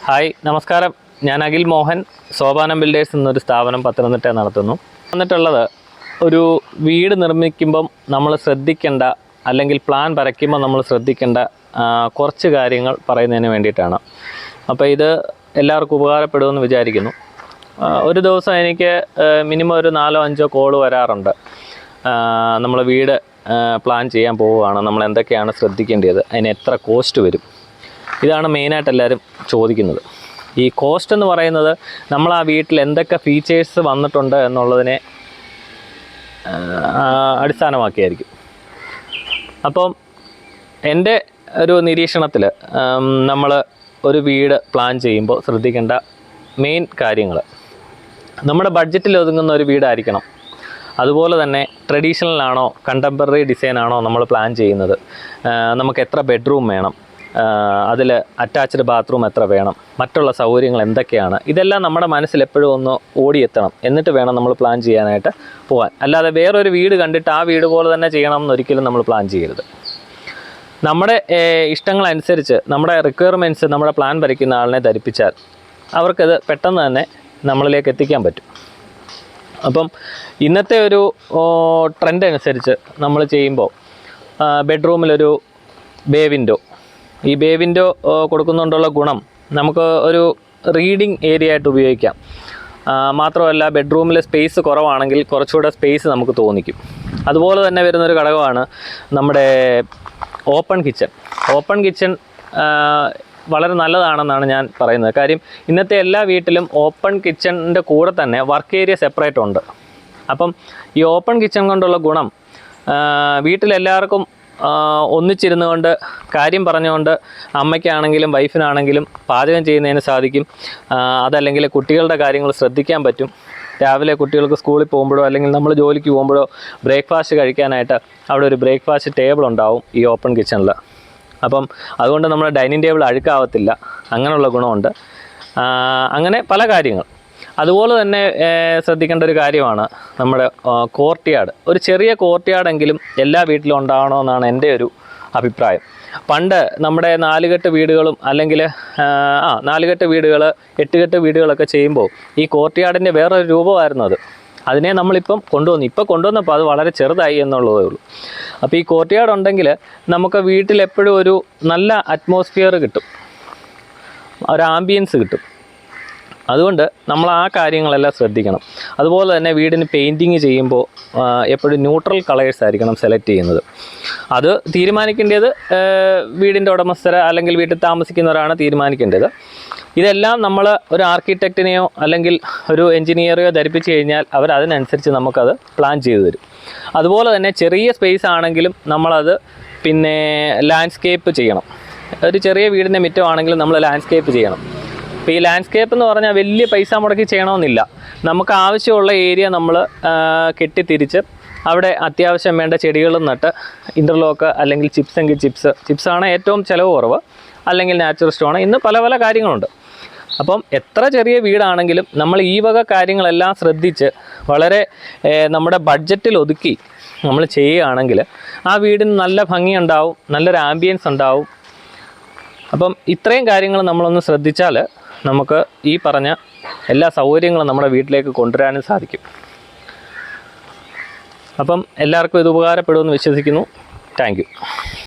Hi നമസ്കാരം. ഞാൻ Akhil Mohan, Sopanam builders എന്നൊരു സ്ഥാപനം പത്തനംതിട്ട നടത്തുന്നു. വന്നിട്ടുള്ളത് ഒരു വീട് നിർമ്മിക്കുമ്പം നമ്മൾ ശ്രദ്ധിക്കേണ്ട, അല്ലെങ്കിൽ പ്ലാൻ വരയ്ക്കുമ്പോൾ നമ്മൾ ശ്രദ്ധിക്കേണ്ട കുറച്ച് കാര്യങ്ങൾ പറയുന്നതിന് വേണ്ടിയിട്ടാണ്. അപ്പോൾ ഇത് എല്ലാവർക്കും ഉപകാരപ്പെടുമെന്ന് വിചാരിക്കുന്നു. ഒരു ദിവസം എനിക്ക് മിനിമം ഒരു 4-5 കോള് വരാറുണ്ട്. നമ്മൾ വീട് പ്ലാൻ ചെയ്യാൻ പോവുകയാണ്, നമ്മൾ എന്തൊക്കെയാണ് ശ്രദ്ധിക്കേണ്ടത്, അതിന് എത്ര കോസ്റ്റ് വരും, ഇതാണ് മെയിനായിട്ട് എല്ലാവരും ചോദിക്കുന്നത്. ഈ കോസ്റ്റ് എന്ന് പറയുന്നത് നമ്മൾ ആ വീട്ടിൽ എന്തൊക്കെ ഫീച്ചേഴ്സ് വന്നിട്ടുണ്ട് എന്നുള്ളതിനെ അടിസ്ഥാനമാക്കിയായിരിക്കും. അപ്പം എൻ്റെ ഒരു നിരീക്ഷണത്തിൽ നമ്മൾ ഒരു വീട് പ്ലാൻ ചെയ്യുമ്പോൾ ശ്രദ്ധിക്കേണ്ട മെയിൻ കാര്യങ്ങൾ, നമ്മുടെ ബഡ്ജറ്റിൽ ഒതുങ്ങുന്ന ഒരു വീടായിരിക്കണം. അതുപോലെ തന്നെ ട്രഡീഷണൽ ആണോ കണ്ടംപററി ഡിസൈൻ ആണോ നമ്മൾ പ്ലാൻ ചെയ്യുന്നത്, നമുക്ക് എത്ര ബെഡ്റൂം വേണം, അതിൽ അറ്റാച്ച്ഡ് ബാത്റൂം എത്ര വേണം, മറ്റുള്ള സൗകര്യങ്ങൾ എന്തൊക്കെയാണ്, ഇതെല്ലാം നമ്മുടെ മനസ്സിൽ എപ്പോഴും ഒന്ന് ഓടിയെത്തണം. എന്നിട്ട് വേണം നമ്മൾ പ്ലാൻ ചെയ്യാനായിട്ട് പോകാൻ. അല്ലാതെ വേറൊരു വീട് കണ്ടിട്ട് ആ വീട് പോലെ തന്നെ ചെയ്യണം എന്നൊരിക്കലും നമ്മൾ പ്ലാൻ ചെയ്യരുത്. നമ്മുടെ ഇഷ്ടങ്ങളനുസരിച്ച് നമ്മുടെ റിക്വയർമെൻറ്റ്സ് നമ്മുടെ പ്ലാൻ വരയ്ക്കുന്ന ആളിനെ ധരിപ്പിച്ചാൽ അവർക്കത് പെട്ടെന്ന് തന്നെ നമ്മളിലേക്ക് എത്തിക്കാൻ പറ്റും. അപ്പം ഇന്നത്തെ ഒരു ട്രെൻഡ് അനുസരിച്ച് നമ്മൾ ചെയ്യുമ്പോൾ ബെഡ്റൂമിലൊരു ബേ വിൻഡോ, ഈ ബേ വിൻഡോ കൊടുക്കുന്നുണ്ടുള്ള ഗുണം നമുക്ക് ഒരു റീഡിങ് ഏരിയ ആയിട്ട് ഉപയോഗിക്കാം. മാത്രമല്ല ബെഡ്റൂമിൽ സ്പേസ് കുറവാണെങ്കിൽ കുറച്ചുകൂടെ സ്പേസ് നമുക്ക് തോന്നിക്കും. അതുപോലെ തന്നെ വരുന്നൊരു ഘടകമാണ് നമ്മുടെ ഓപ്പൺ കിച്ചൺ. ഓപ്പൺ കിച്ചൺ വളരെ നല്ലതാണെന്നാണ് ഞാൻ പറയുന്നത്. കാര്യം ഇന്നത്തെ എല്ലാ വീട്ടിലും ഓപ്പൺ കിച്ചണിൻ്റെ കൂടെ തന്നെ വർക്ക് ഏരിയ സെപ്പറേറ്റ് ഉണ്ട്. അപ്പം ഈ ഓപ്പൺ കിച്ചൺ കൊണ്ടുള്ള ഗുണം, വീട്ടിലെല്ലാവർക്കും ഒന്നിച്ചിരുന്നു കൊണ്ട് കാര്യം പറഞ്ഞുകൊണ്ട് അമ്മയ്ക്കാണെങ്കിലും വൈഫിനാണെങ്കിലും പാചകം ചെയ്യുന്നതിന് സാധിക്കും. അതല്ലെങ്കിൽ കുട്ടികളുടെ കാര്യങ്ങൾ ശ്രദ്ധിക്കാൻ പറ്റും. രാവിലെ കുട്ടികൾക്ക് സ്കൂളിൽ പോകുമ്പോഴോ അല്ലെങ്കിൽ നമ്മൾ ജോലിക്ക് പോകുമ്പോഴോ ബ്രേക്ക്ഫാസ്റ്റ് കഴിക്കാനായിട്ട് അവിടെ ഒരു ബ്രേക്ക്ഫാസ്റ്റ് ടേബിൾ ഉണ്ടാവും ഈ ഓപ്പൺ കിച്ചണിൽ. അപ്പം അതുകൊണ്ട് നമ്മുടെ ഡൈനിങ് ടേബിൾ അഴുക്കാവത്തില്ല, അങ്ങനെയുള്ള ഗുണമുണ്ട്. അങ്ങനെ പല കാര്യങ്ങൾ. അതുപോലെ തന്നെ ശ്രദ്ധിക്കേണ്ട ഒരു കാര്യമാണ് നമ്മുടെ കോർട്ട്യാർഡ്. ഒരു ചെറിയ കോർട്ട്യാർഡെങ്കിലും എല്ലാ വീട്ടിലും ഉണ്ടാവണമെന്നാണ് എൻ്റെ ഒരു അഭിപ്രായം. പണ്ട് നമ്മുടെ 4 കെട്ട് വീടുകളും അല്ലെങ്കിൽ 4 കെട്ട് വീടുകൾ 8 കെട്ട് വീടുകളൊക്കെ ചെയ്യുമ്പോൾ ഈ കോർട്ട്യാർഡിൻ്റെ വേറൊരു രൂപമായിരുന്നു അത്. അതിനെ നമ്മളിപ്പം കൊണ്ടുവന്നപ്പോൾ അത് വളരെ ചെറുതായി എന്നുള്ളതേ ഉള്ളൂ. അപ്പോൾ ഈ കോർട്ട്യാർഡ് ഉണ്ടെങ്കിൽ നമുക്ക് വീട്ടിലെപ്പോഴും ഒരു നല്ല അറ്റ്മോസ്ഫിയർ കിട്ടും, ഒരു ആംബിയൻസ് കിട്ടും. അതുകൊണ്ട് നമ്മൾ ആ കാര്യങ്ങളെല്ലാം ശ്രദ്ധിക്കണം. അതുപോലെ തന്നെ വീടിന് പെയിൻറ്റിങ് ചെയ്യുമ്പോൾ എപ്പോഴും ന്യൂട്രൽ കളേഴ്സ് ആയിരിക്കണം സെലക്ട് ചെയ്യുന്നത്. അത് തീരുമാനിക്കേണ്ടത് വീടിൻ്റെ ഉടമസ്ഥർ അല്ലെങ്കിൽ വീട്ടിൽ താമസിക്കുന്നവരാണ് തീരുമാനിക്കേണ്ടത്. ഇതെല്ലാം നമ്മൾ ഒരു ആർക്കിടെക്റ്റിനെയോ അല്ലെങ്കിൽ ഒരു എൻജിനീയറെയോ ധരിപ്പിച്ച് കഴിഞ്ഞാൽ അവർ അതിനനുസരിച്ച് നമുക്കത് പ്ലാൻ ചെയ്തു തരും. അതുപോലെ തന്നെ ചെറിയ സ്പേസ് ആണെങ്കിലും നമ്മളത് പിന്നെ ലാൻഡ്സ്കേപ്പ് ചെയ്യണം. ഒരു ചെറിയ വീടിൻ്റെ മുറ്റമാണെങ്കിലും നമ്മൾ ലാൻഡ്സ്കേപ്പ് ചെയ്യണം. അപ്പോൾ ഈ ലാൻഡ്സ്കേപ്പ് എന്ന് പറഞ്ഞാൽ വലിയ പൈസ മുടക്കി ചെയ്യണമെന്നില്ല. നമുക്ക് ആവശ്യമുള്ള ഏരിയ നമ്മൾ കെട്ടിത്തിരിച്ച് അവിടെ അത്യാവശ്യം വേണ്ട ചെടികളും നട്ട് ഇൻ്റർലോക്ക് അല്ലെങ്കിൽ ചിപ്സ് എങ്കിൽ ചിപ്സാണ് ഏറ്റവും ചിലവ് കുറവ്, അല്ലെങ്കിൽ നാച്ചുറൽ സ്റ്റോൺ, ഇന്ന് പല പല കാര്യങ്ങളുണ്ട്. അപ്പം എത്ര ചെറിയ വീടാണെങ്കിലും നമ്മൾ ഈ വക കാര്യങ്ങളെല്ലാം ശ്രദ്ധിച്ച് വളരെ നമ്മുടെ ബഡ്ജറ്റിൽ ഒതുക്കി നമ്മൾ ചെയ്യുകയാണെങ്കിൽ ആ വീടിന് നല്ല ഭംഗിയുണ്ടാവും, നല്ലൊരു ആംബിയൻസ് ഉണ്ടാവും. അപ്പം ഇത്രയും കാര്യങ്ങൾ നമ്മളൊന്ന് ശ്രദ്ധിച്ചാൽ നമുക്ക് ഈ പറഞ്ഞ എല്ലാ സൗകര്യങ്ങളും നമ്മുടെ വീട്ടിലേക്ക് കൊണ്ടുവരാനും സാധിക്കും. അപ്പം എല്ലാവർക്കും ഇത് ഉപകാരപ്പെടുമെന്ന് വിശ്വസിക്കുന്നു. Thank you.